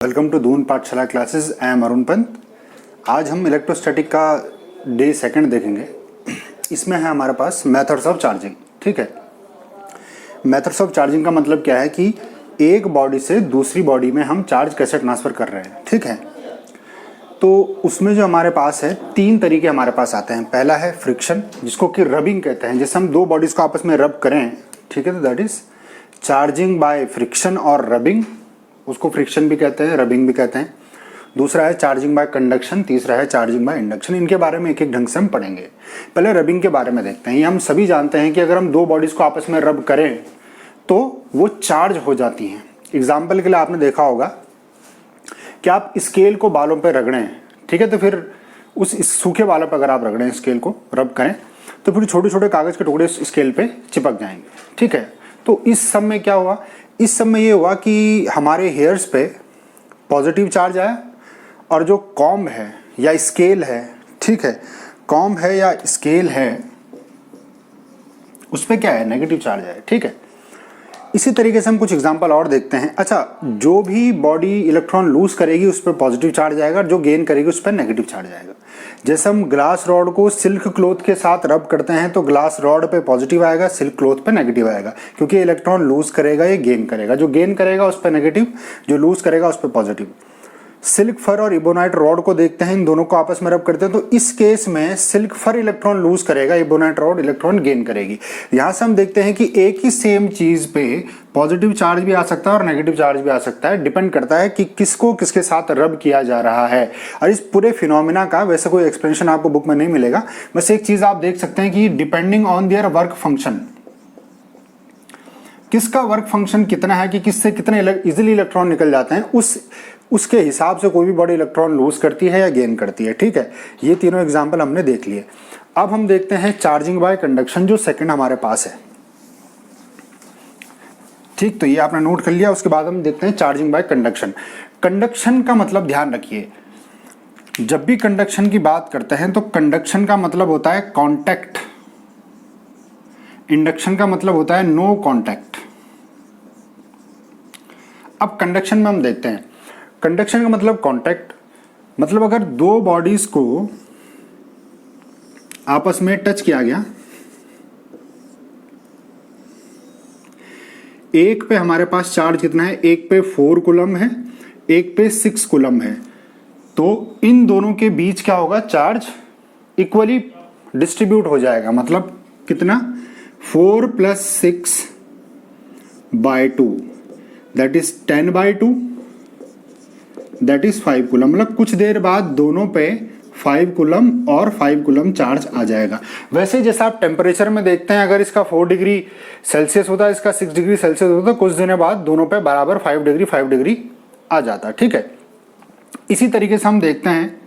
Welcome to Doon पाठशाला classes. I am Arun Pant. आज हम इलेक्ट्रोस्टैटिक का डे सेकंड देखेंगे। इसमें है हमारे पास मेथड्स ऑफ चार्जिंग। ठीक है, मेथड्स ऑफ चार्जिंग का मतलब क्या है कि एक बॉडी से दूसरी बॉडी में हम चार्ज कैसे ट्रांसफ़र कर रहे हैं। ठीक है, तो उसमें जो हमारे पास है तीन तरीके हमारे पास आते हैं। पहला है फ्रिक्शन, जिसको कि रबिंग कहते हैं। जैसे हम दो बॉडीज़ को आपस में रब करें, ठीक है, तो that is charging by friction और रबिंग। उसको फ्रिक्शन भी कहते हैं, रबिंग भी कहते हैं। दूसरा है चार्जिंग बाय कंडक्शन, तीसरा है चार्जिंग बाय इंडक्शन। इनके बारे में एक एक ढंग से हम पढ़ेंगे। पहले रबिंग के बारे में देखते हैं। ये हम सभी जानते हैं कि अगर हम दो बॉडीज़ को आपस में रब करें तो वो चार्ज हो जाती हैं। एग्जाम्पल के लिए आपने देखा होगा कि आप स्केल को बालों पर रगड़ें, ठीक है, तो फिर उस सूखे बालों पर अगर आप रगड़ें, स्केल को रब करें, तो फिर छोटे छोटे कागज़ के टुकड़े स्केल पे चिपक जाएंगे। ठीक है, तो इस सब में क्या हुआ, इस सब में ये हुआ कि हमारे हेयर्स पे पॉजिटिव चार्ज आया और जो कॉम्ब है या स्केल है, ठीक है, कॉम्ब है या स्केल है, उस पर क्या है, नेगेटिव चार्ज है। ठीक है, इसी तरीके से हम कुछ एग्जांपल और देखते हैं। अच्छा, जो भी बॉडी इलेक्ट्रॉन लूज करेगी उस पर पॉजिटिव चार्ज आएगा, जो गेन करेगी उस पर नेगेटिव चार्ज आएगा। जैसे हम ग्लास रॉड को सिल्क क्लॉथ के साथ रब करते हैं तो ग्लास रॉड पे पॉजिटिव आएगा, सिल्क क्लॉथ पे नेगेटिव आएगा, क्योंकि इलेक्ट्रॉन लूज करेगा, ये गेन करेगा। जो गेन करेगा उस पर नेगेटिव, जो लूज करेगा उस पर पॉजिटिव। सिल्क फर और इबोनाइट रॉड को देखते हैं, इन दोनों को आपस में रब करते हैं तो इस केस में सिल्क फर इलेक्ट्रॉन लूज करेगा, इबोनाइट रॉड इलेक्ट्रॉन गेन करेगी। यहां से हम देखते हैं कि एक ही सेम चीज पे पॉजिटिव चार्ज भी आ सकता है और नेगेटिव चार्ज भी आ सकता है। डिपेंड करता है कि किसको किसके साथ रब किया जा रहा है। और इस पूरे फिनोमिना का वैसे कोई एक्सप्लेनेशन आपको बुक में नहीं मिलेगा, बस एक चीज आप देख सकते हैं कि depending on their work function, किसका वर्क फंक्शन कितना है कि किससे कितने इजीली इलेक्ट्रॉन निकल जाते हैं, उसके हिसाब से कोई भी बॉडी इलेक्ट्रॉन लूज करती है या गेन करती है। ठीक है, ये तीनों एग्जांपल हमने देख लिए। अब हम देखते हैं चार्जिंग बाय कंडक्शन, जो सेकंड हमारे पास है। ठीक, तो ये आपने नोट कर लिया। उसके बाद हम देखते हैं चार्जिंग बाय कंडक्शन। कंडक्शन का मतलब ध्यान रखिए, जब भी कंडक्शन की बात करते हैं तो कंडक्शन का मतलब होता है कांटेक्ट, इंडक्शन का मतलब होता है नो कांटेक्ट। अब कंडक्शन में हम देखते हैं, कंडक्शन का मतलब कांटेक्ट, मतलब अगर दो बॉडीज को आपस में टच किया गया, एक पे हमारे पास चार्ज कितना है, एक पे 4 कूलम है, एक पे 6 कूलम है, तो इन दोनों के बीच क्या होगा, चार्ज इक्वली डिस्ट्रीब्यूट हो जाएगा। मतलब कितना, 4 + 6/2 that is 10/2 that is 5 coulomb. मतलब कुछ देर बाद दोनों पे 5 कूलम और 5 कूलम चार्ज आ जाएगा। वैसे जैसा आप टेम्परेचर में देखते हैं, अगर इसका 4 डिग्री सेल्सियस होता है, इसका 6 डिग्री सेल्सियस होता है, कुछ दिनों बाद दोनों पे बराबर 5 डिग्री आ जाता है। ठीक है, इसी तरीके से हम देखते हैं,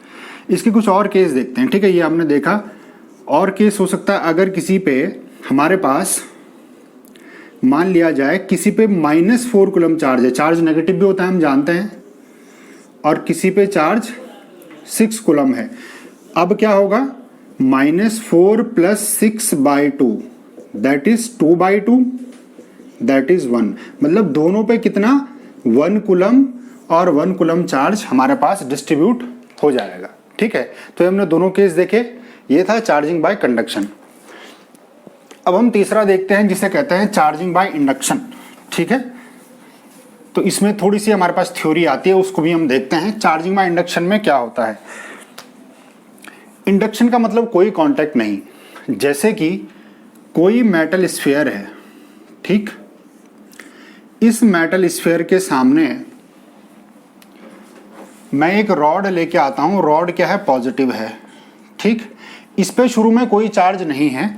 इसके कुछ और केस देखते हैं। ठीक है, ये हमने देखा। और केस हो सकता है, अगर किसी पे हमारे पास मान लिया जाए किसी पे -4 कूलम चार्ज है, चार्ज नेगेटिव भी होता है हम जानते हैं, और किसी पे चार्ज 6 कूलम है। अब क्या होगा, -4 + 6/2 दैट इज 2/2 दैट इज 1। मतलब दोनों पे कितना, 1 कूलम और 1 कूलम चार्ज हमारे पास डिस्ट्रीब्यूट हो जाएगा। ठीक है, तो हमने दोनों केस देखे। ये था चार्जिंग बाय कंडक्शन। अब हम तीसरा देखते हैं, जिसे कहते हैं चार्जिंग बाय इंडक्शन। ठीक है, तो इसमें थोड़ी सी हमारे पास थ्योरी आती है, उसको भी हम देखते हैं। चार्जिंग बाय इंडक्शन में क्या होता है, इंडक्शन का मतलब कोई कांटेक्ट नहीं। जैसे कि कोई मेटल स्फीयर है, ठीक, इस मेटल स्फीयर के सामने मैं एक रॉड लेके आता हूं, रॉड क्या है, पॉजिटिव है। ठीक, इस पे शुरू में कोई चार्ज नहीं है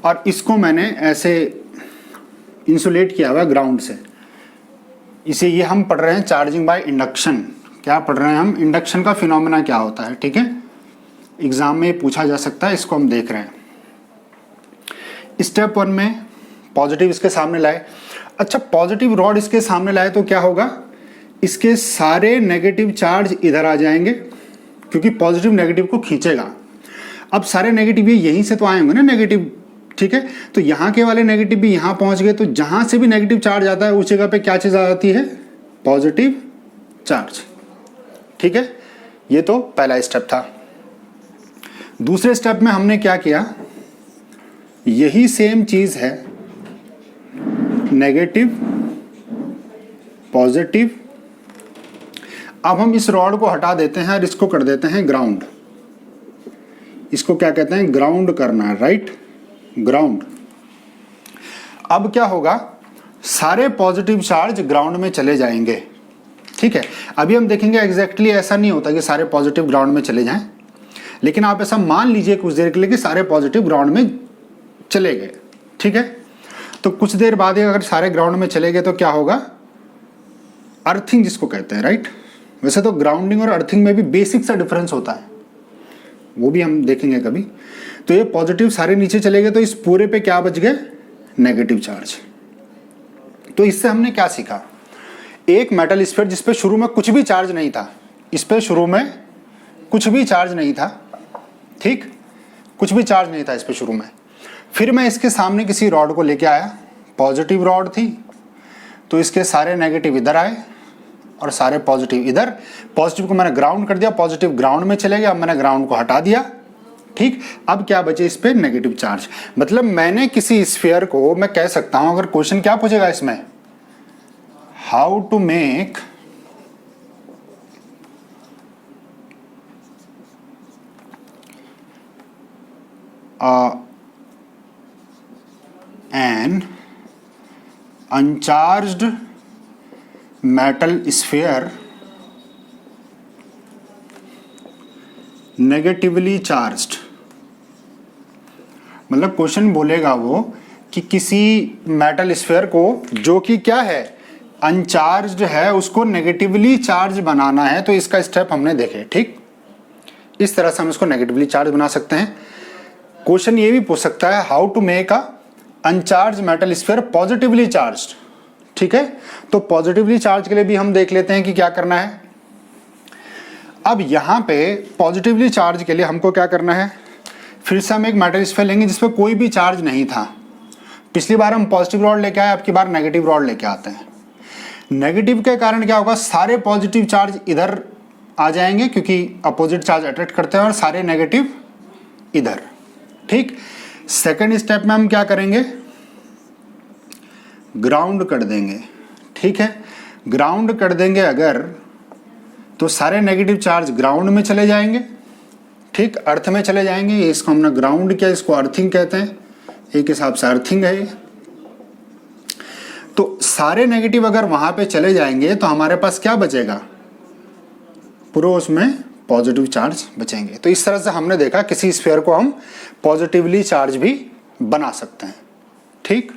और इसको मैंने ऐसे इंसुलेट किया हुआ ग्राउंड से। इसे ये हम पढ़ रहे हैं चार्जिंग बाय इंडक्शन। क्या पढ़ रहे हैं हम, इंडक्शन का फिनोमेना क्या होता है। ठीक है, एग्जाम में पूछा जा सकता है, इसको हम देख रहे हैं। स्टेप 1 में पॉजिटिव इसके सामने लाए। अच्छा, पॉजिटिव रॉड इसके सामने लाए तो क्या होगा, इसके सारे नेगेटिव चार्ज इधर आ जाएंगे, क्योंकि पॉजिटिव नेगेटिव को खींचेगा। अब सारे नेगेटिव ये यहीं से तो आएंगे ना नेगेटिव, ठीक है, तो यहाँ के वाले नेगेटिव भी यहाँ पहुँच गए, तो जहाँ से भी नेगेटिव चार्ज आता है उस जगह पे क्या चीज़ आ जाती है, पॉजिटिव चार्ज। ठीक है, ये तो पहला स्टेप था। दूसरे स्टेप में हमने क्या किया, यही सेम चीज है, नेगेटिव पॉजिटिव। अब हम इस रॉड को हटा देते हैं और इसको कर देते हैं ग्राउंड। इसको क्या कहते हैं, ग्राउंड करना है, राइट, ग्राउंड। अब क्या होगा, सारे पॉजिटिव चार्ज ग्राउंड में चले जाएंगे। ठीक है, अभी हम देखेंगे एग्जैक्टली ऐसा नहीं होता कि सारे पॉजिटिव ग्राउंड में चले जाएं, लेकिन आप ऐसा मान लीजिए कुछ देर के लिए कि सारे पॉजिटिव ग्राउंड में चले गए। ठीक है, तो कुछ देर बाद अगर सारे ग्राउंड में चले गए तो क्या होगा, अर्थिंग जिसको कहते हैं, राइट। वैसे तो ग्राउंडिंग और अर्थिंग में भी बेसिक सा डिफरेंस होता है, वो भी हम देखेंगे कभी। तो ये पॉजिटिव सारे नीचे चले गए, तो इस पूरे पे क्या बच गए, नेगेटिव चार्ज। तो इससे हमने क्या सीखा, एक मेटल स्फीयर जिस पे शुरू में कुछ भी चार्ज नहीं था, इस पे शुरू में कुछ भी चार्ज नहीं था, ठीक, कुछ भी चार्ज नहीं था इस पे शुरू में। फिर मैं इसके सामने किसी रॉड को लेके आया, पॉजिटिव रॉड थी, तो इसके सारे नेगेटिव इधर आए और सारे पॉजिटिव इधर। पॉजिटिव को मैंने ग्राउंड कर दिया, पॉजिटिव ग्राउंड में चले गए, अब मैंने ग्राउंड को हटा दिया। ठीक, अब क्या बचे इस पे, नेगेटिव चार्ज। मतलब मैंने किसी स्फीयर को, मैं कह सकता हूं, अगर क्वेश्चन क्या पूछेगा इसमें, how to make an uncharged metal sphere negatively charged। मतलब क्वेश्चन बोलेगा वो कि किसी मेटल स्फीयर को जो कि क्या है, अनचार्ज्ड है, उसको नेगेटिवली चार्ज बनाना है। तो इसका स्टेप हमने देखे। ठीक, इस तरह से हम इसको नेगेटिवली चार्ज बना सकते हैं। क्वेश्चन ये भी पूछ सकता है, how to make a uncharged metal sphere positively charged. ठीक है, तो पॉजिटिवली चार्ज के लिए भी हम देख लेते हैं कि क्या करना है। अब यहां पे पॉजिटिवली चार्ज के लिए हमको क्या करना है, फिर से हम एक मेटल स्फीयर लेंगे जिसपे कोई भी चार्ज नहीं था। पिछली बार हम पॉजिटिव रॉड लेके आए, अब की बार नेगेटिव रॉड लेके आते हैं। नेगेटिव के कारण क्या होगा, सारे पॉजिटिव चार्ज इधर आ जाएंगे क्योंकि अपोजिट चार्ज अट्रैक्ट करते हैं, और सारे नेगेटिव इधर। ठीक, सेकेंड स्टेप में हम क्या करेंगे, ग्राउंड कर देंगे। ठीक है, ग्राउंड कर देंगे अगर, तो सारे नेगेटिव चार्ज ग्राउंड में चले जाएंगे। ठीक, अर्थ में चले जाएंगे। इसको हमने ग्राउंड किया, इसको अर्थिंग कहते हैं, एक हिसाब से अर्थिंग है। तो सारे नेगेटिव अगर वहां पे चले जाएंगे तो हमारे पास क्या बचेगा, पूरा उसमें पॉजिटिव चार्ज बचेंगे। तो इस तरह से हमने देखा किसी स्फीयर को हम पॉजिटिवली चार्ज भी बना सकते हैं। ठीक।